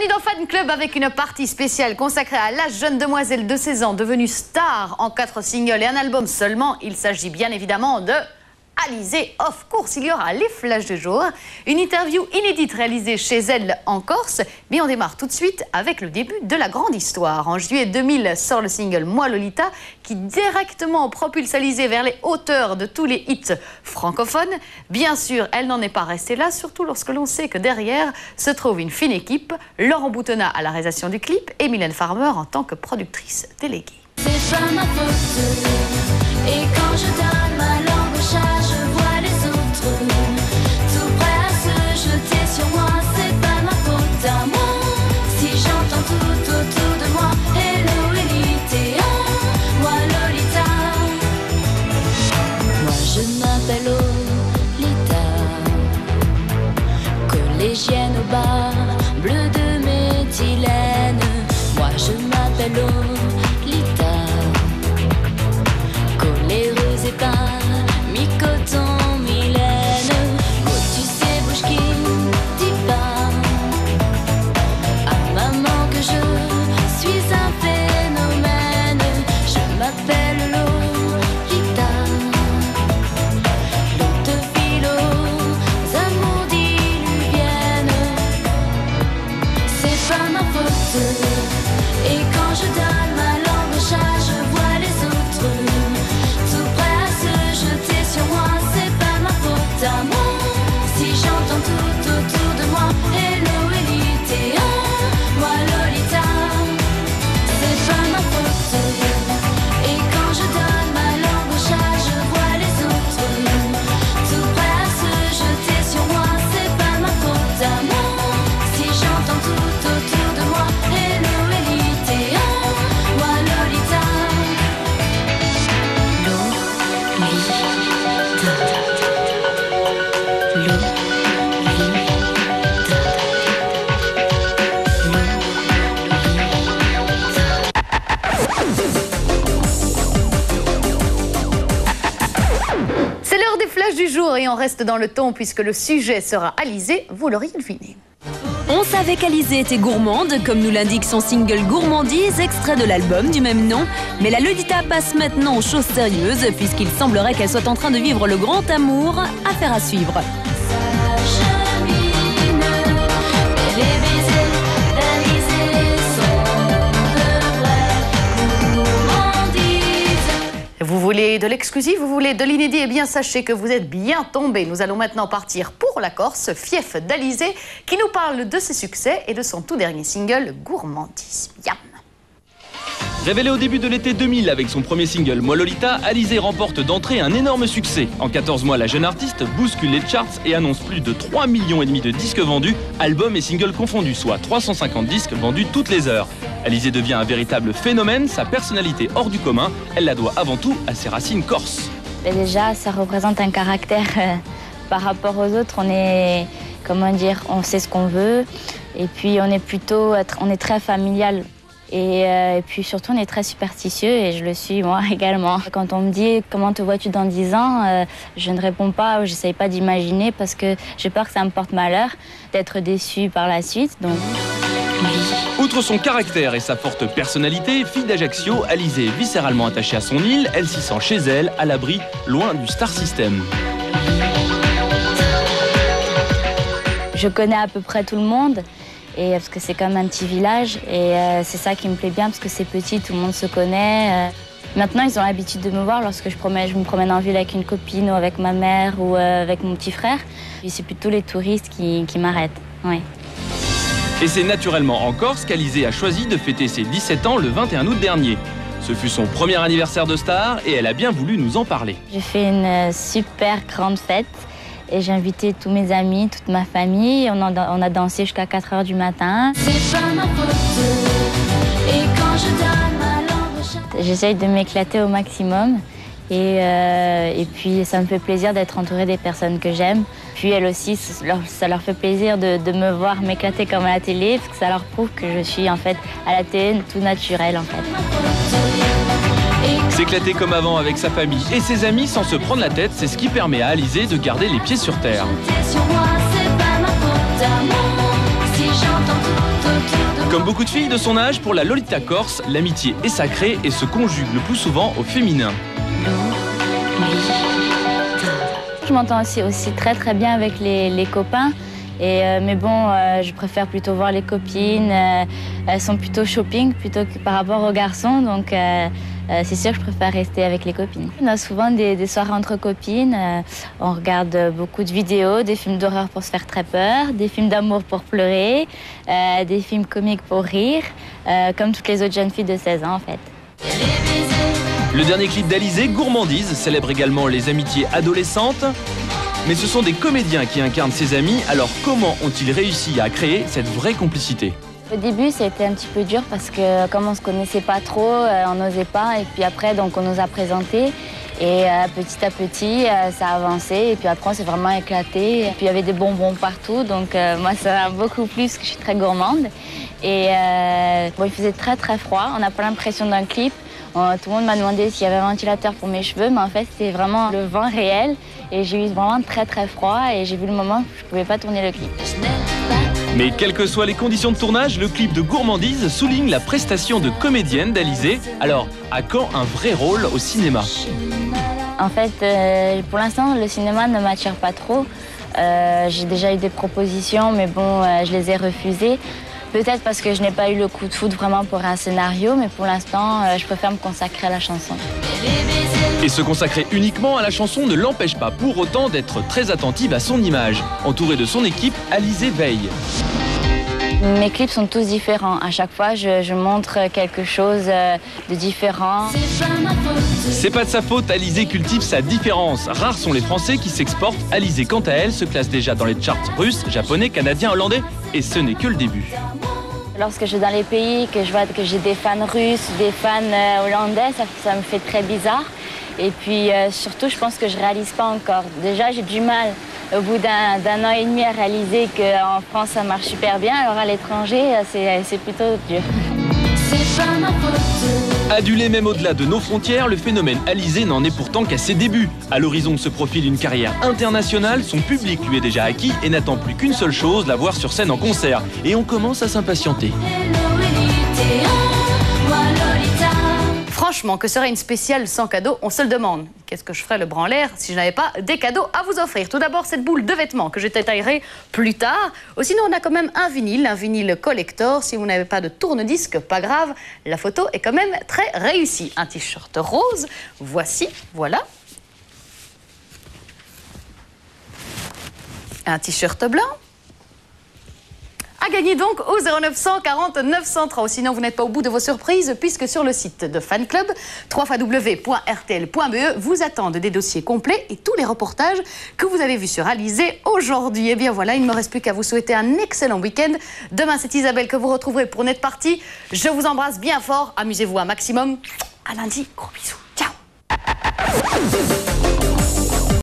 Bienvenue dans Fan Club avec une partie spéciale consacrée à la jeune demoiselle de 16 ans devenue star en 4 singles et un album seulement. Il s'agit bien évidemment de Alizée. Of course, il y aura les flashs de jour, une interview inédite réalisée chez elle en Corse. Mais on démarre tout de suite avec le début de la grande histoire. En juillet 2000 sort le single Moi Lolita qui directement propulse Alizée vers les hauteurs de tous les hits francophones. Bien sûr, elle n'en est pas restée là, surtout lorsque l'on sait que derrière se trouve une fine équipe. Laurent Boutonnat à la réalisation du clip et Mylène Farmer en tant que productrice déléguée. C'est pas ma faute. Et quand je donne ma langue au chat, je vois les autres tout prêts à se jeter sur moi. C'est pas ma faute à moi. Si j'entends tout autour de moi, hello Elite, moi Lolita. Moi je m'appelle Lolita, collégienne au bar, bleu de méthylène. Moi je m'appelle Lolita, coléreuse et pas mi-coton, Mylène. Oh, tu sais, bouge qui dit pas à maman que je suis un phénomène. Je m'appelle Lolita, l'eau de philo, amours diluviennes. C'est pas ma faute. Et quand je donne ma langue au chat, je vois les autres tout prêts à se jeter sur moi. C'est pas ma faute à moi. Si j'entends tout autour de moi, hello Elite, moi Lolita. C'est pas ma faute. Et quand je donne ma langue au chat, je vois les autres tout prêts à se jeter sur moi. C'est pas ma faute à moi. Si j'entends tout autour de moi, hello Elite, moi Lolita. C'est l'heure des flashs du jour et on reste dans le ton puisque le sujet sera Alizée, vous l'auriez deviné. On savait qu'Alizée était gourmande, comme nous l'indique son single Gourmandise, extrait de l'album du même nom. Mais la Lolita passe maintenant aux choses sérieuses, puisqu'il semblerait qu'elle soit en train de vivre le grand amour. Affaire à suivre. Vous voulez de l'exclusif, vous voulez de l'inédit, eh bien sachez que vous êtes bien tombés. Nous allons maintenant partir pour la Corse, fief d'Alizée, qui nous parle de ses succès et de son tout dernier single, Gourmandise. Yam. Révélée au début de l'été 2000 avec son premier single Moi Lolita, Alizée remporte d'entrée un énorme succès. En 14 mois, la jeune artiste bouscule les charts et annonce plus de 3,5 millions de disques vendus, albums et singles confondus, soit 350 disques vendus toutes les heures. Alizée devient un véritable phénomène, sa personnalité hors du commun, elle la doit avant tout à ses racines corses. Et déjà, ça représente un caractère par rapport aux autres. On est, comment dire, on sait ce qu'on veut et puis on est très familial. Et puis surtout, on est très superstitieux et je le suis moi également. Quand on me dit « Comment te vois-tu dans 10 ans ?» je ne réponds pas, j'essaye pas d'imaginer parce que j'ai peur que ça me porte malheur d'être déçue par la suite. Donc, oui. Outre son caractère et sa forte personnalité, fille d'Ajaccio, Alizée est viscéralement attachée à son île. Elle s'y sent chez elle, à l'abri, loin du star system. Je connais à peu près tout le monde. Et parce que c'est comme un petit village et c'est ça qui me plaît bien parce que c'est petit, tout le monde se connaît. Maintenant, ils ont l'habitude de me voir lorsque je me promène en ville avec une copine ou avec ma mère ou avec mon petit frère. Et c'est plutôt les touristes qui m'arrêtent. Ouais. Et c'est naturellement en Corse qu'Alizée a choisi de fêter ses 17 ans le 21 août dernier. Ce fut son premier anniversaire de star et elle a bien voulu nous en parler. J'ai fait une super grande fête. Et j'ai invité tous mes amis, toute ma famille. On a dansé jusqu'à 4 h du matin. C'est pas ma faute. Et quand je donne ma langue au chat, j'essaye de m'éclater au maximum. Et puis, ça me fait plaisir d'être entourée des personnes que j'aime. Puis, elles aussi, ça leur fait plaisir de me voir m'éclater comme à la télé, parce que ça leur prouve que je suis, en fait, à la télé, tout naturel, en fait. S'éclater comme avant avec sa famille et ses amis sans se prendre la tête, c'est ce qui permet à Alizée de garder les pieds sur terre. Sur moi, c'est pas ma faute à moi. Si j'entends tout autour Comme beaucoup de filles de son âge, pour la Lolita Corse, l'amitié est sacrée et se conjugue le plus souvent au féminin. Je m'entends aussi très bien avec les copains. Mais bon, je préfère plutôt voir les copines. Elles sont plutôt shopping plutôt que par rapport aux garçons. Donc c'est sûr que je préfère rester avec les copines. On a souvent des soirées entre copines. On regarde beaucoup de vidéos, des films d'horreur pour se faire très peur, des films d'amour pour pleurer, des films comiques pour rire, comme toutes les autres jeunes filles de 16 ans en fait. Le dernier clip d'Alizé, Gourmandise, célèbre également les amitiés adolescentes. Mais ce sont des comédiens qui incarnent ses amis, alors comment ont-ils réussi à créer cette vraie complicité? Au début, c'était un petit peu dur parce que comme on se connaissait pas trop, on n'osait pas. Et puis après, donc, on nous a présentés. Et petit à petit, ça a avancé. Et puis après, on s'est vraiment éclaté. Et puis il y avait des bonbons partout. Donc moi, ça a beaucoup plu parce que je suis très gourmande. Et bon, il faisait très froid. On n'a pas l'impression d'un clip. Tout le monde m'a demandé s'il y avait un ventilateur pour mes cheveux, mais en fait, c'était vraiment le vent réel. Et j'ai eu vraiment très froid et j'ai vu le moment où je ne pouvais pas tourner le clip. Mais quelles que soient les conditions de tournage, le clip de Gourmandise souligne la prestation de comédienne d'Alizé. Alors, à quand un vrai rôle au cinéma? En fait, pour l'instant, le cinéma ne m'attire pas trop. J'ai déjà eu des propositions, mais bon, je les ai refusées. Peut-être parce que je n'ai pas eu le coup de foudre vraiment pour un scénario, mais pour l'instant, je préfère me consacrer à la chanson. Et se consacrer uniquement à la chanson ne l'empêche pas pour autant d'être très attentive à son image. Entourée de son équipe, Alizé veille. Mes clips sont tous différents. À chaque fois, je montre quelque chose de différent. C'est pas de sa faute, Alizé cultive sa différence. Rares sont les Français qui s'exportent. Alizé, quant à elle, se classe déjà dans les charts russes, japonais, canadiens, hollandais. Et ce n'est que le début. Lorsque je suis dans les pays, que je vois que j'ai des fans russes, des fans hollandais, ça me fait très bizarre. Et puis surtout, je pense que je réalise pas encore. Déjà, j'ai du mal au bout d'un an et demi à réaliser qu'en France, ça marche super bien. Alors à l'étranger, c'est plutôt dur. Adulé même au-delà de nos frontières, le phénomène Alizé n'en est pourtant qu'à ses débuts. À l'horizon se profile une carrière internationale, son public lui est déjà acquis et n'attend plus qu'une seule chose, la voir sur scène en concert. Et on commence à s'impatienter. Franchement, que serait une spéciale sans cadeau? On se le demande. Qu'est-ce que je ferais le branleur si je n'avais pas des cadeaux à vous offrir? Tout d'abord, cette boule de vêtements que je détaillerai plus tard. Sinon, on a quand même un vinyle collector. Si vous n'avez pas de tourne-disque, pas grave. La photo est quand même très réussie. Un t-shirt rose. Voici, voilà. Un t-shirt blanc. À gagner donc au 0900 40 903. Sinon, vous n'êtes pas au bout de vos surprises puisque sur le site de Fan Club, www.rtl.be, vous attendent des dossiers complets et tous les reportages que vous avez vus sur Alizé aujourd'hui. Et bien voilà, il ne me reste plus qu'à vous souhaiter un excellent week-end. Demain, c'est Isabelle que vous retrouverez pour Net Party. Je vous embrasse bien fort. Amusez-vous un maximum. À lundi. Gros bisous. Ciao.